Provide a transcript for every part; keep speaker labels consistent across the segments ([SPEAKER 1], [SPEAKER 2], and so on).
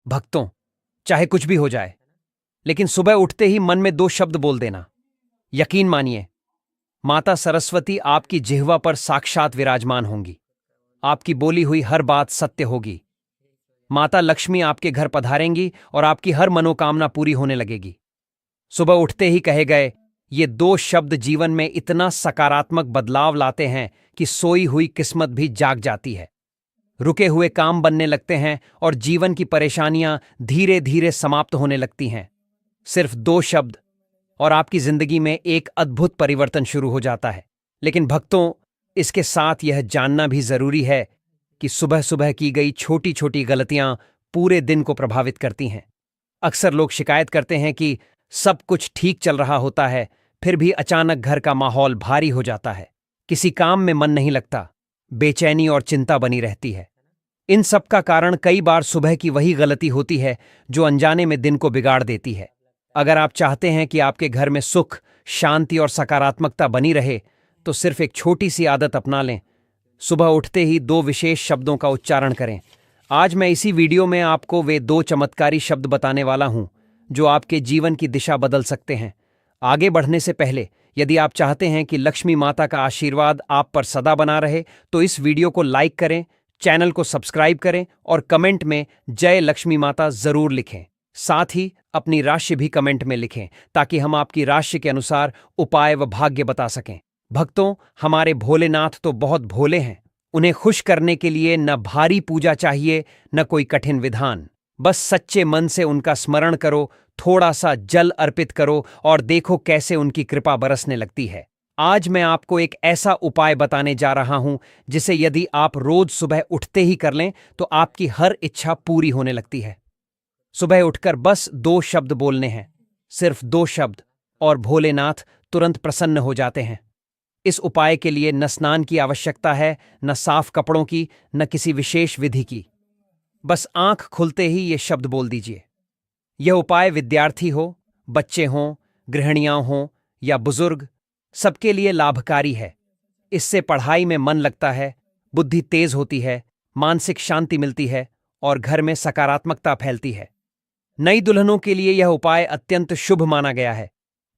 [SPEAKER 1] भक्तों, चाहे कुछ भी हो जाए, लेकिन सुबह उठते ही मन में दो शब्द बोल देना। यकीन मानिए, माता सरस्वती आपकी जिह्वा पर साक्षात विराजमान होंगी। आपकी बोली हुई हर बात सत्य होगी। माता लक्ष्मी आपके घर पधारेंगी और आपकी हर मनोकामना पूरी होने लगेगी। सुबह उठते ही कहे गए ये दो शब्द जीवन में इतना सकारात्मक बदलाव लाते हैं कि सोई हुई किस्मत भी जाग जाती है। रुके हुए काम बनने लगते हैं और जीवन की परेशानियां धीरे धीरे समाप्त होने लगती हैं। सिर्फ दो शब्द और आपकी जिंदगी में एक अद्भुत परिवर्तन शुरू हो जाता है। लेकिन भक्तों, इसके साथ यह जानना भी जरूरी है कि सुबह सुबह की गई छोटी छोटी गलतियां पूरे दिन को प्रभावित करती हैं। अक्सर लोग शिकायत करते हैं कि सब कुछ ठीक चल रहा होता है, फिर भी अचानक घर का माहौल भारी हो जाता है। किसी काम में मन नहीं लगता, बेचैनी और चिंता बनी रहती है। इन सब का कारण कई बार सुबह की वही गलती होती है जो अनजाने में दिन को बिगाड़ देती है। अगर आप चाहते हैं कि आपके घर में सुख, शांति और सकारात्मकता बनी रहे, तो सिर्फ एक छोटी सी आदत अपना लें। सुबह उठते ही दो विशेष शब्दों का उच्चारण करें। आज मैं इसी वीडियो में आपको वे दो चमत्कारी शब्द बताने वाला हूं जो आपके जीवन की दिशा बदल सकते हैं। आगे बढ़ने से पहले, यदि आप चाहते हैं कि लक्ष्मी माता का आशीर्वाद आप पर सदा बना रहे, तो इस वीडियो को लाइक करें, चैनल को सब्सक्राइब करें और कमेंट में जय लक्ष्मी माता जरूर लिखें। साथ ही अपनी राशि भी कमेंट में लिखें ताकि हम आपकी राशि के अनुसार उपाय व भाग्य बता सकें। भक्तों, हमारे भोलेनाथ तो बहुत भोले हैं। उन्हें खुश करने के लिए न भारी पूजा चाहिए, न कोई कठिन विधान। बस सच्चे मन से उनका स्मरण करो, थोड़ा सा जल अर्पित करो और देखो कैसे उनकी कृपा बरसने लगती है। आज मैं आपको एक ऐसा उपाय बताने जा रहा हूं जिसे यदि आप रोज सुबह उठते ही कर लें तो आपकी हर इच्छा पूरी होने लगती है। सुबह उठकर बस दो शब्द बोलने हैं, सिर्फ दो शब्द, और भोलेनाथ तुरंत प्रसन्न हो जाते हैं। इस उपाय के लिए न स्नान की आवश्यकता है, न साफ कपड़ों की, न किसी विशेष विधि की। बस आंख खुलते ही ये शब्द बोल दीजिए। यह उपाय विद्यार्थी हो, बच्चे हों, गृहिणियां हों या बुजुर्ग, सबके लिए लाभकारी है। इससे पढ़ाई में मन लगता है, बुद्धि तेज होती है, मानसिक शांति मिलती है और घर में सकारात्मकता फैलती है। नई दुल्हनों के लिए यह उपाय अत्यंत शुभ माना गया है।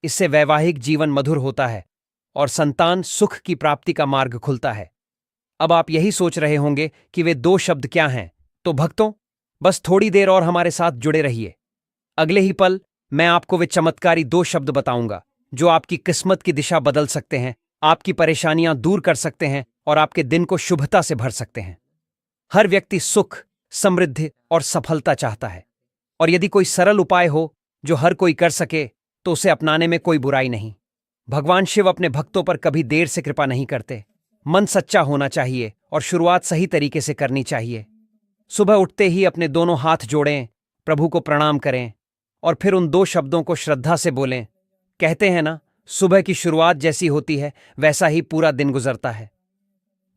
[SPEAKER 1] इससे वैवाहिक जीवन मधुर होता है और संतान सुख की प्राप्ति का मार्ग खुलता है। अब आप यही सोच रहे होंगे कि वे दो शब्द क्या हैं, तो भक्तों, बस थोड़ी देर और हमारे साथ जुड़े रहिए। अगले ही पल मैं आपको वे चमत्कारी दो शब्द बताऊंगा जो आपकी किस्मत की दिशा बदल सकते हैं, आपकी परेशानियां दूर कर सकते हैं और आपके दिन को शुभता से भर सकते हैं। हर व्यक्ति सुख, समृद्धि और सफलता चाहता है, और यदि कोई सरल उपाय हो जो हर कोई कर सके तो उसे अपनाने में कोई बुराई नहीं। भगवान शिव अपने भक्तों पर कभी देर से कृपा नहीं करते। मन सच्चा होना चाहिए और शुरुआत सही तरीके से करनी चाहिए। सुबह उठते ही अपने दोनों हाथ जोड़ें, प्रभु को प्रणाम करें और फिर उन दो शब्दों को श्रद्धा से बोलें। कहते हैं ना, सुबह की शुरुआत जैसी होती है वैसा ही पूरा दिन गुजरता है।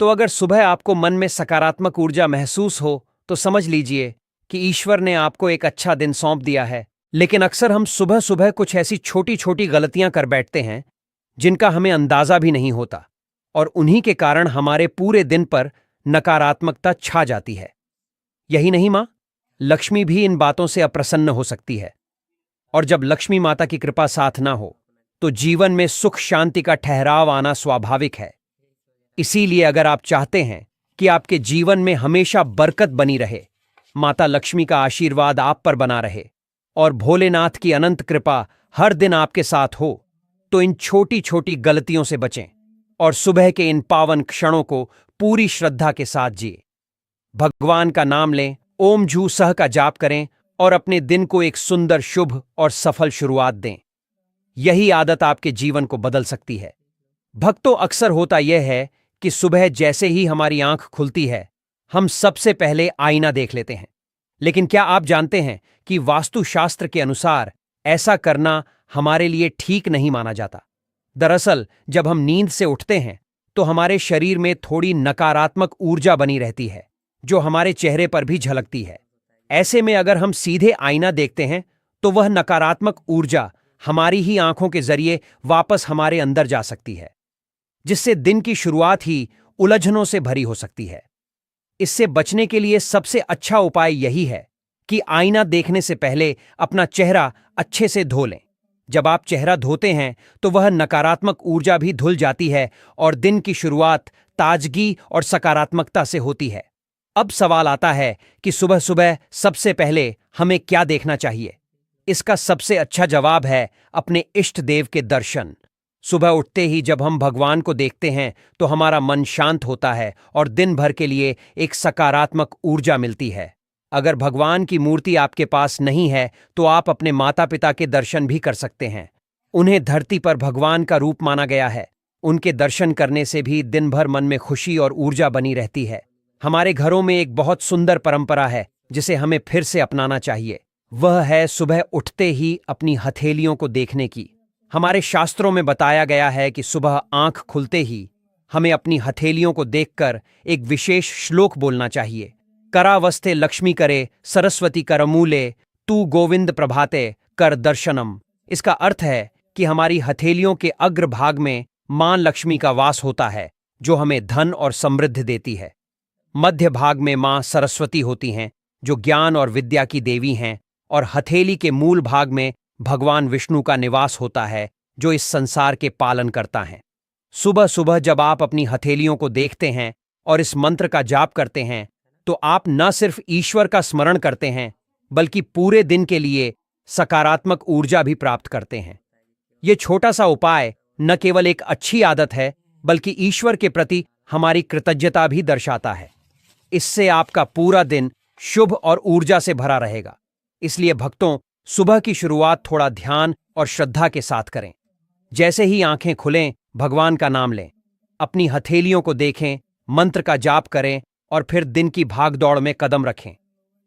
[SPEAKER 1] तो अगर सुबह आपको मन में सकारात्मक ऊर्जा महसूस हो तो समझ लीजिए कि ईश्वर ने आपको एक अच्छा दिन सौंप दिया है। लेकिन अक्सर हम सुबह सुबह कुछ ऐसी छोटी छोटी गलतियां कर बैठते हैं जिनका हमें अंदाजा भी नहीं होता, और उन्हीं के कारण हमारे पूरे दिन पर नकारात्मकता छा जाती है। यही नहीं मां, लक्ष्मी भी इन बातों से अप्रसन्न हो सकती है, और जब लक्ष्मी माता की कृपा साथ ना हो तो जीवन में सुख शांति का ठहराव आना स्वाभाविक है। इसीलिए अगर आप चाहते हैं कि आपके जीवन में हमेशा बरकत बनी रहे, माता लक्ष्मी का आशीर्वाद आप पर बना रहे और भोलेनाथ की अनंत कृपा हर दिन आपके साथ हो, तो इन छोटी छोटी गलतियों से बचें और सुबह के इन पावन क्षणों को पूरी श्रद्धा के साथ जिए। भगवान का नाम लें, ओम झू सह का जाप करें और अपने दिन को एक सुंदर, शुभ और सफल शुरुआत दें। यही आदत आपके जीवन को बदल सकती है। भक्तों, अक्सर होता यह है कि सुबह जैसे ही हमारी आंख खुलती है हम सबसे पहले आईना देख लेते हैं। लेकिन क्या आप जानते हैं कि वास्तुशास्त्र के अनुसार ऐसा करना हमारे लिए ठीक नहीं माना जाता। दरअसल जब हम नींद से उठते हैं तो हमारे शरीर में थोड़ी नकारात्मक ऊर्जा बनी रहती है जो हमारे चेहरे पर भी झलकती है। ऐसे में अगर हम सीधे आईना देखते हैं तो वह नकारात्मक ऊर्जा हमारी ही आंखों के जरिए वापस हमारे अंदर जा सकती है, जिससे दिन की शुरुआत ही उलझनों से भरी हो सकती है। इससे बचने के लिए सबसे अच्छा उपाय यही है कि आईना देखने से पहले अपना चेहरा अच्छे से धो लें। जब आप चेहरा धोते हैं तो वह नकारात्मक ऊर्जा भी धुल जाती है और दिन की शुरुआत ताजगी और सकारात्मकता से होती है। अब सवाल आता है कि सुबह सुबह सबसे पहले हमें क्या देखना चाहिए। इसका सबसे अच्छा जवाब है अपने इष्ट देव के दर्शन। सुबह उठते ही जब हम भगवान को देखते हैं तो हमारा मन शांत होता है और दिन भर के लिए एक सकारात्मक ऊर्जा मिलती है। अगर भगवान की मूर्ति आपके पास नहीं है तो आप अपने माता पिता के दर्शन भी कर सकते हैं। उन्हें धरती पर भगवान का रूप माना गया है। उनके दर्शन करने से भी दिन भर मन में खुशी और ऊर्जा बनी रहती है। हमारे घरों में एक बहुत सुंदर परंपरा है जिसे हमें फिर से अपनाना चाहिए। वह है सुबह उठते ही अपनी हथेलियों को देखने की। हमारे शास्त्रों में बताया गया है कि सुबह आंख खुलते ही हमें अपनी हथेलियों को देखकर एक विशेष श्लोक बोलना चाहिए। करावस्ते लक्ष्मी करे सरस्वती करमूले तू गोविंद प्रभाते कर दर्शनम। इसका अर्थ है कि हमारी हथेलियों के अग्रभाग में मां लक्ष्मी का वास होता है जो हमें धन और समृद्धि देती है। मध्य भाग में मां सरस्वती होती हैं जो ज्ञान और विद्या की देवी हैं और हथेली के मूल भाग में भगवान विष्णु का निवास होता है जो इस संसार के पालन करता है। सुबह सुबह जब आप अपनी हथेलियों को देखते हैं और इस मंत्र का जाप करते हैं तो आप न सिर्फ ईश्वर का स्मरण करते हैं बल्कि पूरे दिन के लिए सकारात्मक ऊर्जा भी प्राप्त करते हैं। यह छोटा सा उपाय न केवल एक अच्छी आदत है बल्कि ईश्वर के प्रति हमारी कृतज्ञता भी दर्शाता है। इससे आपका पूरा दिन शुभ और ऊर्जा से भरा रहेगा। इसलिए भक्तों, सुबह की शुरुआत थोड़ा ध्यान और श्रद्धा के साथ करें। जैसे ही आंखें खुलें, भगवान का नाम लें, अपनी हथेलियों को देखें, मंत्र का जाप करें और फिर दिन की भागदौड़ में कदम रखें।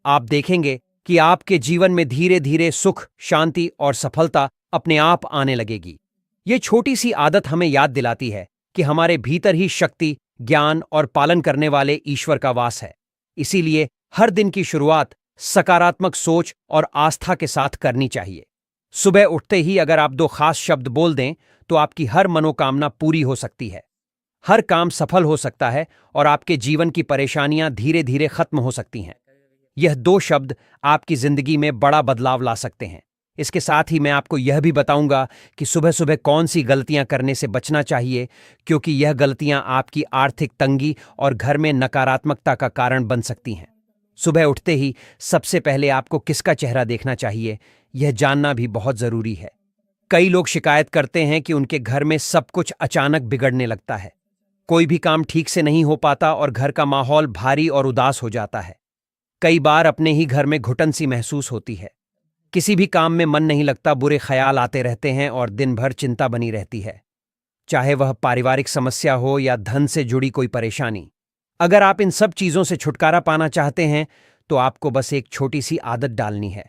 [SPEAKER 1] आप देखेंगे कि आपके जीवन में धीरे धीरे सुख, शांति और सफलता अपने आप आने लगेगी। ये छोटी सी आदत हमें याद दिलाती है कि हमारे भीतर ही शक्ति, ज्ञान और पालन करने वाले ईश्वर का वास है। इसीलिए हर दिन की शुरुआत सकारात्मक सोच और आस्था के साथ करनी चाहिए। सुबह उठते ही अगर आप 2 खास शब्द बोल दें तो आपकी हर मनोकामना पूरी हो सकती है, हर काम सफल हो सकता है और आपके जीवन की परेशानियां धीरे धीरे खत्म हो सकती हैं। यह 2 शब्द आपकी जिंदगी में बड़ा बदलाव ला सकते हैं। इसके साथ ही मैं आपको यह भी बताऊंगा कि सुबह सुबह कौन सी गलतियां करने से बचना चाहिए, क्योंकि यह गलतियां आपकी आर्थिक तंगी और घर में नकारात्मकता का कारण बन सकती हैं। सुबह उठते ही सबसे पहले आपको किसका चेहरा देखना चाहिए, यह जानना भी बहुत जरूरी है। कई लोग शिकायत करते हैं कि उनके घर में सब कुछ अचानक बिगड़ने लगता है। कोई भी काम ठीक से नहीं हो पाता और घर का माहौल भारी और उदास हो जाता है। कई बार अपने ही घर में घुटन सी महसूस होती है। किसी भी काम में मन नहीं लगता, बुरे ख्याल आते रहते हैं और दिन भर चिंता बनी रहती है, चाहे वह पारिवारिक समस्या हो या धन से जुड़ी कोई परेशानी। अगर आप इन सब चीजों से छुटकारा पाना चाहते हैं तो आपको बस एक छोटी सी आदत डालनी है।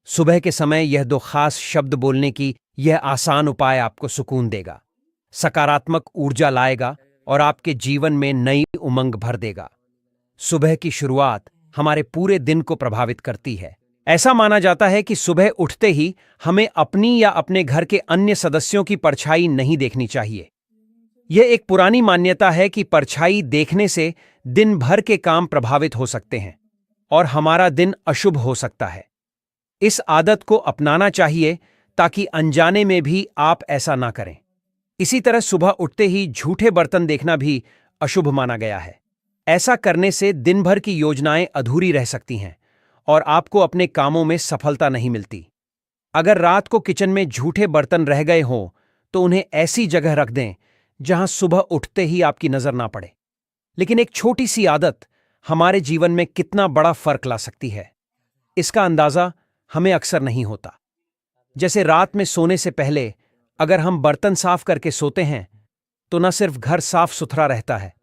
[SPEAKER 1] सुबह के समय यह 2 खास शब्द बोलने की यह आसान उपाय आपको सुकून देगा, सकारात्मक ऊर्जा लाएगा और आपके जीवन में नई उमंग भर देगा। सुबह की शुरुआत हमारे पूरे दिन को प्रभावित करती है। ऐसा माना जाता है कि सुबह उठते ही हमें अपनी या अपने घर के अन्य सदस्यों की परछाई नहीं देखनी चाहिए। यह एक पुरानी मान्यता है कि परछाई देखने से दिन भर के काम प्रभावित हो सकते हैं और हमारा दिन अशुभ हो सकता है। इस आदत को अपनाना चाहिए ताकि अनजाने में भी आप ऐसा ना करें। इसी तरह सुबह उठते ही झूठे बर्तन देखना भी अशुभ माना गया है। ऐसा करने से दिन भर की योजनाएं अधूरी रह सकती हैं और आपको अपने कामों में सफलता नहीं मिलती। अगर रात को किचन में झूठे बर्तन रह गए हों तो उन्हें ऐसी जगह रख दें जहां सुबह उठते ही आपकी नजर ना पड़े। लेकिन एक छोटी सी आदत हमारे जीवन में कितना बड़ा फर्क ला सकती है, इसका अंदाजा हमें अक्सर नहीं होता। जैसे रात में सोने से पहले अगर हम बर्तन साफ करके सोते हैं तो न सिर्फ घर साफ सुथरा रहता है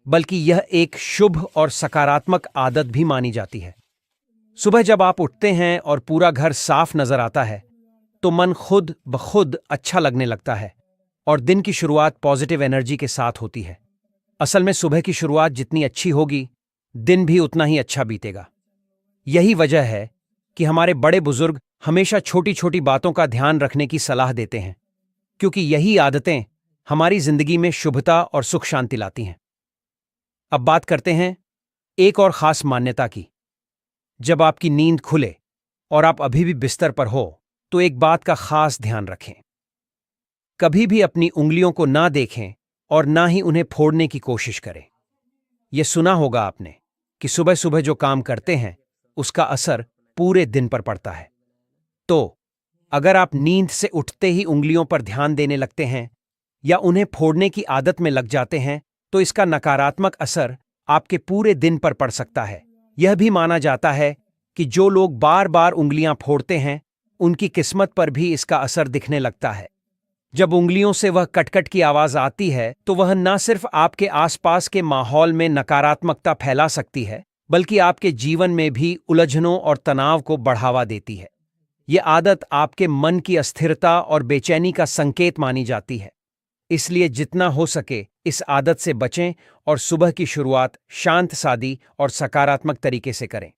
[SPEAKER 1] बल्कि यह एक शुभ और सकारात्मक आदत भी मानी जाती है। सुबह जब आप उठते हैं और पूरा घर साफ नजर आता है तो मन खुद ब खुद अच्छा लगने लगता है और दिन की शुरुआत पॉजिटिव एनर्जी के साथ होती है। असल में सुबह की शुरुआत जितनी अच्छी होगी, दिन भी उतना ही अच्छा बीतेगा। यही वजह है कि हमारे बड़े बुजुर्ग हमेशा छोटी छोटी बातों का ध्यान रखने की सलाह देते हैं, क्योंकि यही आदतें हमारी जिंदगी में शुभता और सुख शांति लाती हैं। अब बात करते हैं एक और खास मान्यता की। जब आपकी नींद खुले और आप अभी भी बिस्तर पर हो तो एक बात का खास ध्यान रखें। कभी भी अपनी उंगलियों को ना देखें और ना ही उन्हें फोड़ने की कोशिश करें। यह सुना होगा आपने कि सुबह सुबह जो काम करते हैं उसका असर पूरे दिन पर पड़ता है। तो अगर आप नींद से उठते ही उंगलियों पर ध्यान देने लगते हैं या उन्हें फोड़ने की आदत में लग जाते हैं तो इसका नकारात्मक असर आपके पूरे दिन पर पड़ सकता है। यह भी माना जाता है कि जो लोग बार बार उंगलियां फोड़ते हैं उनकी किस्मत पर भी इसका असर दिखने लगता है। जब उंगलियों से वह कटकट की आवाज आती है तो वह न सिर्फ आपके आसपास के माहौल में नकारात्मकता फैला सकती है बल्कि आपके जीवन में भी उलझनों और तनाव को बढ़ावा देती है। यह आदत आपके मन की अस्थिरता और बेचैनी का संकेत मानी जाती है। इसलिए जितना हो सके इस आदत से बचें और सुबह की शुरुआत शांत, सादी और सकारात्मक तरीके से करें।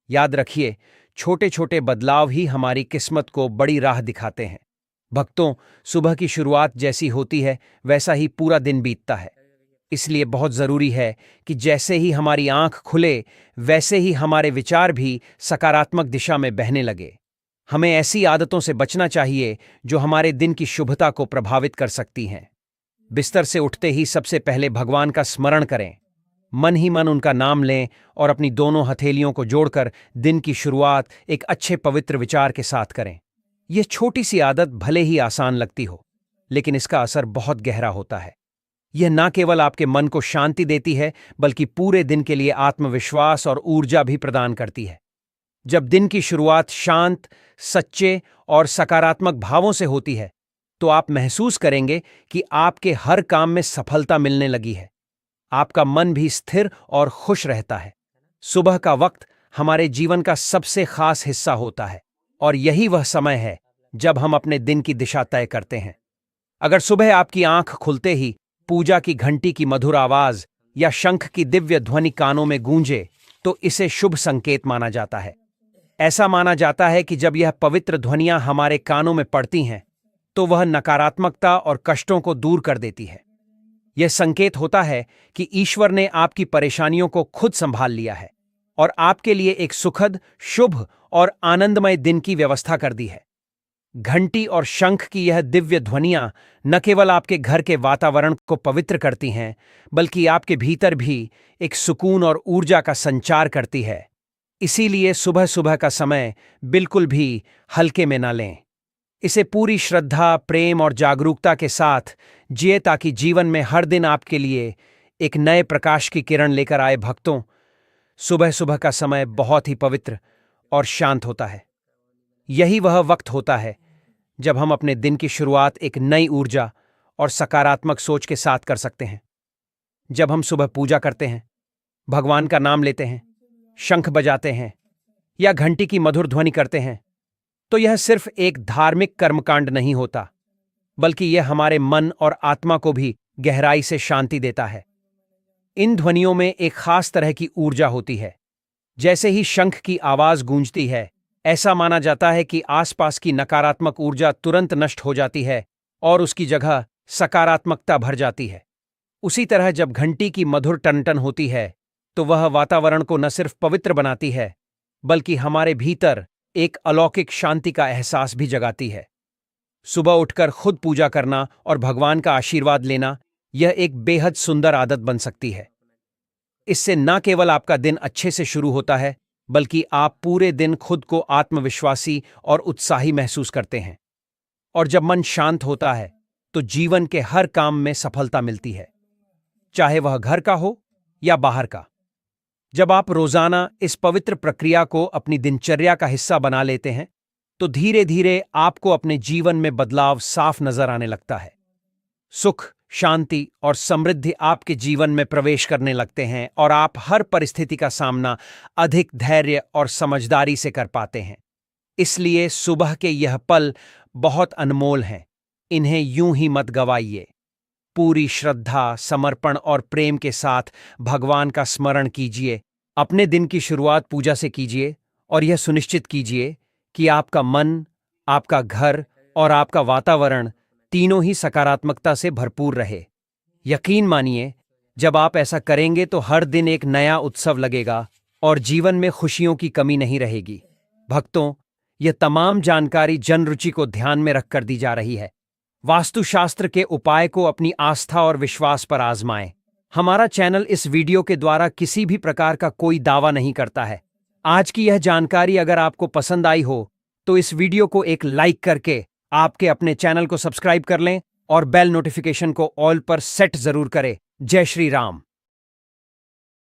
[SPEAKER 1] याद रखिए, छोटे छोटे बदलाव ही हमारी किस्मत को बड़ी राह दिखाते हैं। भक्तों, सुबह की शुरुआत जैसी होती है वैसा ही पूरा दिन बीतता है। इसलिए बहुत जरूरी है कि जैसे ही हमारी आंख खुले वैसे ही हमारे विचार भी सकारात्मक दिशा में बहने लगे। हमें ऐसी आदतों से बचना चाहिए जो हमारे दिन की शुभता को प्रभावित कर सकती हैं। बिस्तर से उठते ही सबसे पहले भगवान का स्मरण करें। मन ही मन उनका नाम लें और अपनी दोनों हथेलियों को जोड़कर दिन की शुरुआत एक अच्छे पवित्र विचार के साथ करें। यह छोटी सी आदत भले ही आसान लगती हो, लेकिन इसका असर बहुत गहरा होता है। यह न केवल आपके मन को शांति देती है बल्कि पूरे दिन के लिए आत्मविश्वास और ऊर्जा भी प्रदान करती है। जब दिन की शुरुआत शांत, सच्चे और सकारात्मक भावों से होती है तो आप महसूस करेंगे कि आपके हर काम में सफलता मिलने लगी है। आपका मन भी स्थिर और खुश रहता है। सुबह का वक्त हमारे जीवन का सबसे खास हिस्सा होता है और यही वह समय है जब हम अपने दिन की दिशा तय करते हैं। अगर सुबह आपकी आंख खुलते ही पूजा की घंटी की मधुर आवाज या शंख की दिव्य ध्वनि कानों में गूंजे तो इसे शुभ संकेत माना जाता है। ऐसा माना जाता है कि जब यह पवित्र ध्वनियां हमारे कानों में पड़ती हैं तो वह नकारात्मकता और कष्टों को दूर कर देती है। यह संकेत होता है कि ईश्वर ने आपकी परेशानियों को खुद संभाल लिया है और आपके लिए एक सुखद, शुभ और आनंदमय दिन की व्यवस्था कर दी है। घंटी और शंख की यह दिव्य ध्वनियां न केवल आपके घर के वातावरण को पवित्र करती हैं बल्कि आपके भीतर भी एक सुकून और ऊर्जा का संचार करती है। इसीलिए सुबह सुबह का समय बिल्कुल भी हल्के में न लें। इसे पूरी श्रद्धा, प्रेम और जागरूकता के साथ जिए ताकि जीवन में हर दिन आपके लिए एक नए प्रकाश की किरण लेकर आए। भक्तों, सुबह सुबह का समय बहुत ही पवित्र और शांत होता है। यही वह वक्त होता है जब हम अपने दिन की शुरुआत एक नई ऊर्जा और सकारात्मक सोच के साथ कर सकते हैं। जब हम सुबह पूजा करते हैं, भगवान का नाम लेते हैं, शंख बजाते हैं या घंटी की मधुर ध्वनि करते हैं तो यह सिर्फ एक धार्मिक कर्मकांड नहीं होता बल्कि यह हमारे मन और आत्मा को भी गहराई से शांति देता है। इन ध्वनियों में एक खास तरह की ऊर्जा होती है। जैसे ही शंख की आवाज गूंजती है, ऐसा माना जाता है कि आसपास की नकारात्मक ऊर्जा तुरंत नष्ट हो जाती है और उसकी जगह सकारात्मकता भर जाती है। उसी तरह जब घंटी की मधुर टनटन होती है तो वह वातावरण को न सिर्फ पवित्र बनाती है बल्कि हमारे भीतर एक अलौकिक शांति का एहसास भी जगाती है। सुबह उठकर खुद पूजा करना और भगवान का आशीर्वाद लेना यह एक बेहद सुंदर आदत बन सकती है। इससे न केवल आपका दिन अच्छे से शुरू होता है बल्कि आप पूरे दिन खुद को आत्मविश्वासी और उत्साही महसूस करते हैं। और जब मन शांत होता है तो जीवन के हर काम में सफलता मिलती है, चाहे वह घर का हो या बाहर का। जब आप रोजाना इस पवित्र प्रक्रिया को अपनी दिनचर्या का हिस्सा बना लेते हैं तो धीरे धीरे आपको अपने जीवन में बदलाव साफ नजर आने लगता है। सुख, शांति और समृद्धि आपके जीवन में प्रवेश करने लगते हैं और आप हर परिस्थिति का सामना अधिक धैर्य और समझदारी से कर पाते हैं। इसलिए सुबह के यह पल बहुत अनमोल हैं। इन्हें यूं ही मत गवाइए। पूरी श्रद्धा, समर्पण और प्रेम के साथ भगवान का स्मरण कीजिए। अपने दिन की शुरुआत पूजा से कीजिए और यह सुनिश्चित कीजिए कि आपका मन, आपका घर और आपका वातावरण तीनों ही सकारात्मकता से भरपूर रहे। यकीन मानिए, जब आप ऐसा करेंगे तो हर दिन एक नया उत्सव लगेगा और जीवन में खुशियों की कमी नहीं रहेगी। भक्तों, यह तमाम जानकारी जन रुचि को ध्यान में रखकर दी जा रही है। वास्तुशास्त्र के उपाय को अपनी आस्था और विश्वास पर आजमाएं। हमारा चैनल इस वीडियो के द्वारा किसी भी प्रकार का कोई दावा नहीं करता है। आज की यह जानकारी अगर आपको पसंद आई हो तो इस वीडियो को एक लाइक करके आपके अपने चैनल को सब्सक्राइब कर लें और बेल नोटिफिकेशन को ऑल पर सेट जरूर करें। जय श्री राम।